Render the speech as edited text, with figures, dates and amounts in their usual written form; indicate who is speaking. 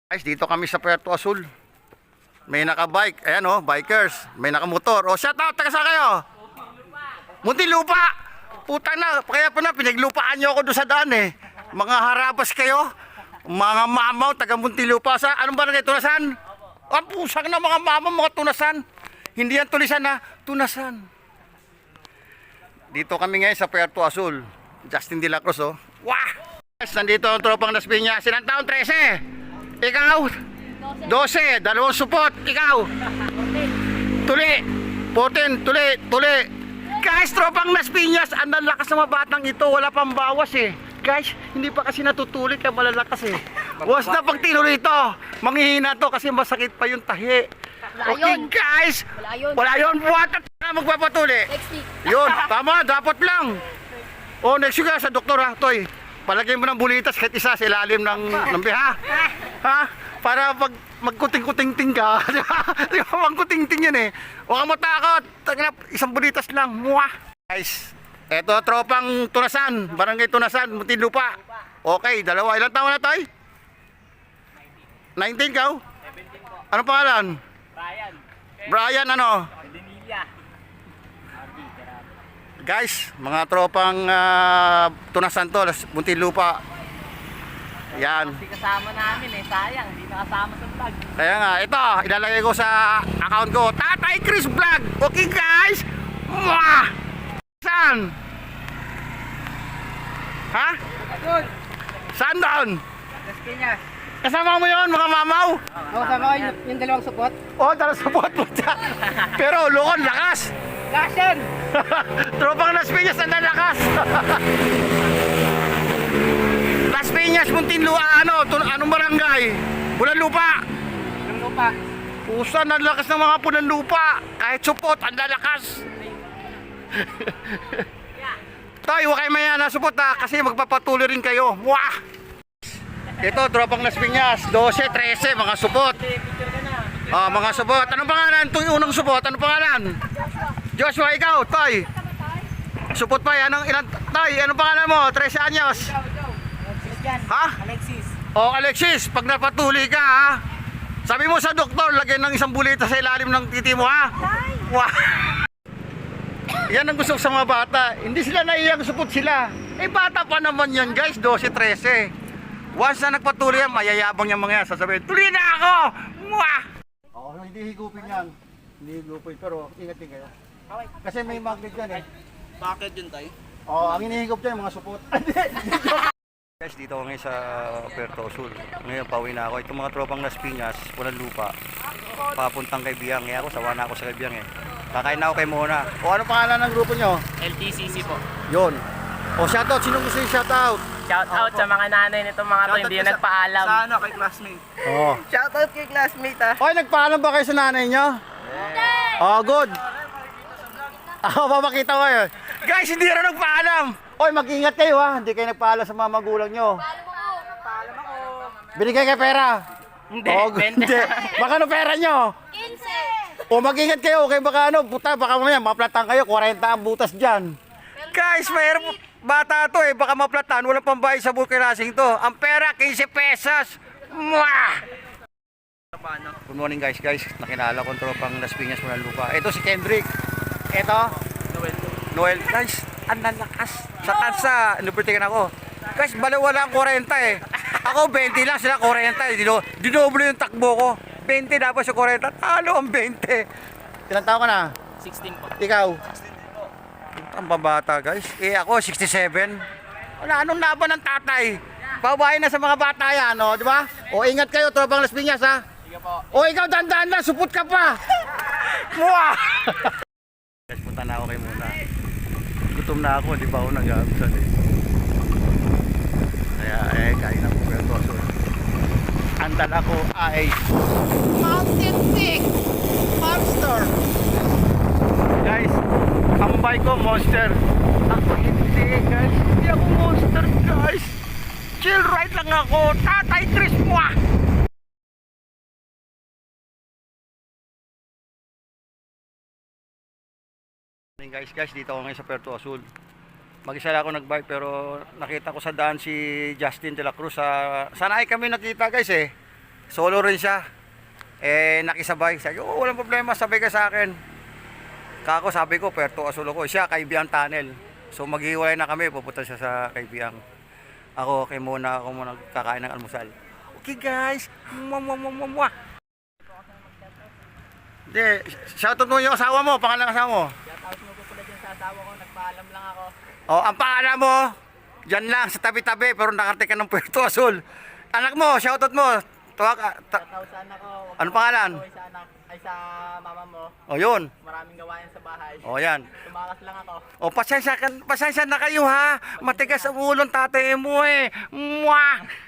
Speaker 1: Guys, dito kami sa Puerto Azul. May naka-bike, ayan oh, bikers. May naka-motor. Oh, shout out, taga saan kayo? Muntinlupa. Puta na, kaya pa na, pinaglupaan nyo ako doon sa daan eh. Mga harabas kayo. Mga mamaw, taga Muntinlupa. Sa, anong barangay, Tunasan? Ang pusang na mga mamaw, mga Tunasan. Hindi yan Tulisan na, Tunasan. Dito kami ngayon sa Puerto Azul. Justin de la Cruz oh. Wah! Guys, nandito ang tropang Las Piñas. Silang taon, 13. Ikaw? 12. Dalawang supot. Ikaw? Tuli. 14. Tuli. Guys, tropang Las Piñas. Ang lalakas ng mga batang ito. Wala pang bawas eh. Guys, hindi pa kasi natutulit kaya malalakas eh. Was na pag tinuloy ito. Manghihina to kasi masakit pa yung tahi. Okay guys. Wala yun. Buhat at magpapatuli. Yun. Tama. Dapat lang. O, next week sa doktor ha. Toy. Palagay mo ng bulitas kahit isa sa ilalim ng biha. Ha? Para pag magkuting-kuting-ting ka. Di ba? Di ba? Magkuting-ting yan eh. Huwag kang matakot. Isang bulitas lang. Muah. Guys, eto tropang Tunasan. Barangay Tunasan. Muntinlupa. Okay, dalawa. Ilang taon na tayo? 19 ka? Anong pangalan? Brian ano? Guys, mga tropang Tunasan to, Muntinlupa. Yan.
Speaker 2: Hindi kasama namin eh, sayang, hindi nakasama sa vlog.
Speaker 1: Kaya nga, ito, ilalagay ko sa account ko, Tatay Chris Vlog. Okay guys? Mwah! Saan? Ha?
Speaker 2: Doon,
Speaker 1: Saan doon?
Speaker 2: Las Piñas.
Speaker 1: Kasama mo yon mga mamaw?
Speaker 2: Ako sama ko yung dalawang support.
Speaker 1: Oh, dala sa buhat mo dyan. Pero lukon, lakas.
Speaker 2: Lakas
Speaker 1: Tropang Las Piñas ang lalakas. Las Piñas, Muntinlupa, anong barangay? Pulanlupa.
Speaker 2: yung lupa.
Speaker 1: Pusa, ang lakas ng mga Pulanlupa. Kahit supot, ang lalakas. Toy, huwag kayo maya na supot ha, kasi magpapatuloy rin kayo. Wah! Ito, tropang Las Piñas, 12, 13, mga supot.
Speaker 2: Picture ka na.
Speaker 1: Mga supot. Anong pangalan? Itong unang supot, anong pangalan? Joshua, ikaw, Toy. Supot pa yan. Toy, anong pangalan mo? 13 anyos.
Speaker 2: Christian.
Speaker 1: Ha?
Speaker 2: Alexis.
Speaker 1: O, Alexis, pag napatuli ka, ha? Sabi mo sa doktor, lagyan ng isang bulita sa ilalim ng titi mo, ha? Wah! Yan ang gusto ko sa mga bata. Hindi sila naiyang, supot sila. Eh, bata pa naman yan, guys. 12, 13. Once na nagpatuloy yan, mayayabang yung mga yan. Sasabihin, tuloy na ako! Mwah! Oo, hindi higupin yan. Hindi higupin, pero ingat din kayo. Kasi may magnet yan eh.
Speaker 2: Bakit yun tayo?
Speaker 1: Oo, ang inihigop dyan, mga supot. Guys, dito ako ngayon sa Puerto Azul. Ngayon, pauwi na ako. Itong mga tropang Las Piñas, Pulanlupa. Papuntang kay Biang. Eh, ako, sawa na ako sa kay Biang eh. Kakain na ako kay Mona. O, ano pangalan ng grupo nyo?
Speaker 2: LTCC po.
Speaker 1: Yun. O, shoutout. Sino gusto yung shoutout?
Speaker 2: Shout out sa mga nanay nitong mga to, hindi na nagpaalam.
Speaker 3: Sa ano, kay classmate.
Speaker 1: Oo.
Speaker 3: Shout out kay classmate ah.
Speaker 1: Oy, nagpaalam ba kayo sa nanay nyo? Oh, good. Ako, papakita ko yun. Guys, hindi rin nagpaalam. Oy, mag-ingat kayo ha. Hindi kayo nagpaalam sa mga magulang nyo. Binigay kayo pera?
Speaker 2: Hindi,
Speaker 1: Oh, hindi. Baka ano pera nyo? 15. O, mag-ingat kayo. Okay, baka ano, puta, baka mamaya maplatan kayo. 40 ang butas dyan. Guys, mayroon bata to eh. Baka maplatan. Walang pambayad sa vulcanizing to. Ang pera, 15 pesos. Mwah! Good morning guys. Nakilala ko ang tropang Las Piñas, Muntinlupa. Ito si Kendrick. Ito, Noel. Guys, ang lalakas. Sa tansa, inupertigan ako. Guys, wala ang 40 eh. Ako 20 lang, sila 40. Dinoble yung takbo ko. 20 dapat sa 40. Talo ang 20. Ilang taon ka na?
Speaker 2: 16 po.
Speaker 1: Ikaw? Ang babata guys. Eh ako 67. Wala anong laban ng tatay. Babae na sa mga bata yan, di ba? O ingat kayo, tropang Las Piñas ha.
Speaker 2: Sige po.
Speaker 1: O ikaw dandaan na, supot ka pa. Mwah! Guys, punta na ako kay Muna. Gutom na ako, di ba ako nag-aabsan eh. Kaya kain ako Puerto Azul. Ang dala ko ay Mountain Peak Monster. Guys, ang bike ko Monster. Ako hindi guys, hindi ako Monster guys. Chill ride lang ako, Tatay Chris Mwah! Guys, dito ako ngayon sa Puerto Azul. Mag-isa lang ako nag-bike pero nakita ko sa daan si Justin de la Cruz. Sana ay kami nakita guys eh. Solo rin siya. Nakisabay. Sabi, walang problema, sabay ka sa akin. Kako, sabi ko, Puerto Azul ako. Siya, Kaibiang Tunnel. So, maghiwalay na kami, pupunta siya sa Kaibiang. Ako, muna kakain ng almusal. Okay, guys. Mwah. Hindi, shoutout mo yung asawa mo, pangalan ng asawa mo.
Speaker 2: Shoutout mo po pala dyan sa asawa ko, nagpaalam lang ako.
Speaker 1: Oh, ang pangalan mo, dyan lang, sa tabi-tabi, pero nakarte ka ng Puerto Azul. Anak mo, shoutout mo.
Speaker 2: Shoutout sa anak ko.
Speaker 1: Ano pangalan?
Speaker 2: Ay sa mama mo.
Speaker 1: O, yun.
Speaker 2: Maraming gawain sa bahay.
Speaker 1: O, yan.
Speaker 2: Tumakas lang ako.
Speaker 1: O, pasensya na kayo ha. Matigas ang ulong tatay mo eh. Mwah!